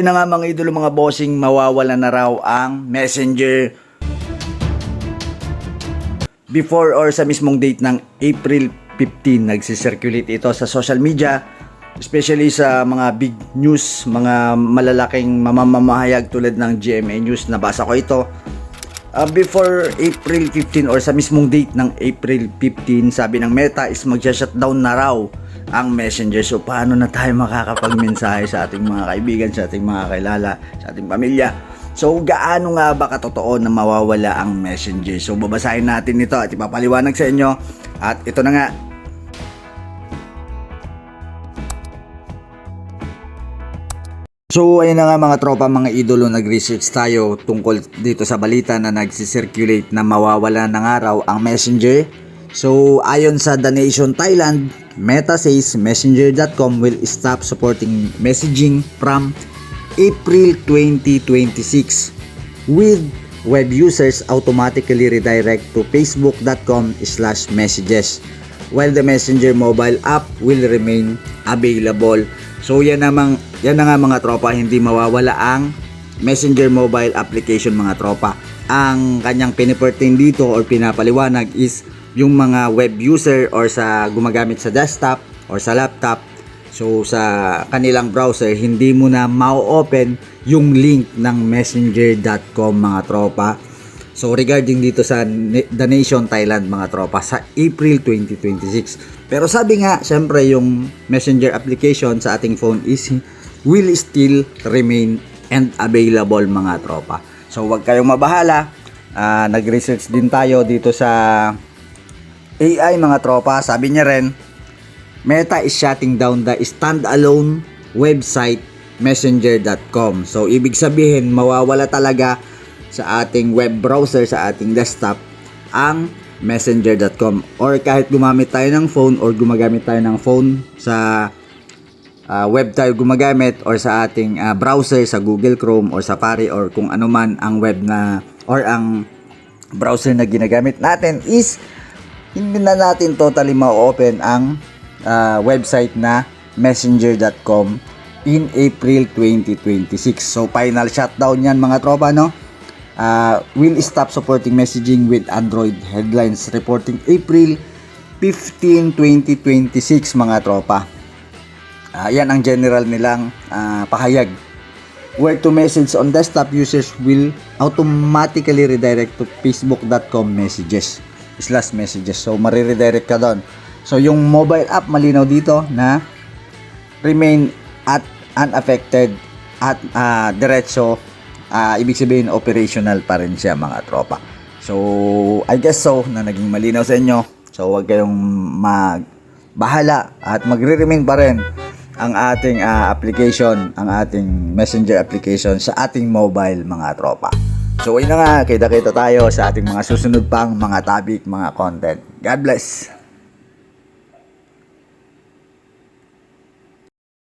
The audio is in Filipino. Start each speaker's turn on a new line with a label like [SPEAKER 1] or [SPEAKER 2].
[SPEAKER 1] Yun na nga mga idolo, mga bossing, mawawala na raw ang Messenger before or sa mismong date ng April 15. Nagsisirculate ito sa social media, especially sa mga big news, mga malalaking mamamahayag tulad ng GMA News. Nabasa ko ito before April 15 or sa mismong date ng April 15. Sabi ng Meta is magsha-shutdown na raw ang Messenger. So paano na tayo makakapagmensahe sa ating mga kaibigan, sa ating mga kilala, sa ating pamilya? So gaano nga ba katotoo na mawawala ang Messenger? So babasahin natin ito at ipapaliwanag sa inyo. At ito na nga. So ayun na nga mga tropa, mga idolo, nag-research tayo tungkol dito sa balita na nagsisirculate na mawawala na nga raw ang Messenger. So ayon sa The Nation Thailand, Meta says Messenger.com will stop supporting messaging from April 2026 with web users automatically redirect to facebook.com/messages while the Messenger mobile app will remain available. So yan na nga mga tropa, hindi mawawala ang Messenger mobile application mga tropa. Ang kanyang pinipertain dito or pinapaliwanag is yung mga web user or sa gumagamit sa desktop or sa laptop. So sa kanilang browser, hindi mo na ma-open yung link ng messenger.com mga tropa. So regarding dito sa The Nation Thailand mga tropa, sa April 2026. Pero sabi nga, syempre yung Messenger application sa ating phone is will still remain and available mga tropa. So wag kayong mabahala. Nag-research din tayo dito sa AI mga tropa. Sabi niya rin, Meta is shutting down the standalone website messenger.com. So ibig sabihin, mawawala talaga sa ating web browser, sa ating desktop, ang messenger.com. Or kahit gumamit tayo ng phone or gumagamit tayo ng phone sa web tayo gumagamit or sa ating browser sa Google Chrome or Safari or kung ano man ang web na or ang browser na ginagamit natin, is hindi na natin totally ma-open ang website na messenger.com in April 2026. So final shutdown yan mga tropa, no? Will stop supporting messaging with Android, headlines reporting April 15, 2026 mga tropa. Yan ang general nilang pahayag. Where to message on desktop users will automatically redirect to facebook.com messages. So mariredirect ka doon. So yung mobile app, malinaw dito na remain at unaffected at diretso, ibig sabihin operational pa rin siya mga tropa. So I guess so na naging malinaw sa inyo. So huwag kayong magbahala at magre-remain pa rin ang ating application, ang ating messenger application sa ating mobile mga tropa. So ayun na nga, kita-kita tayo sa ating mga susunod pang mga topic, mga content. God bless!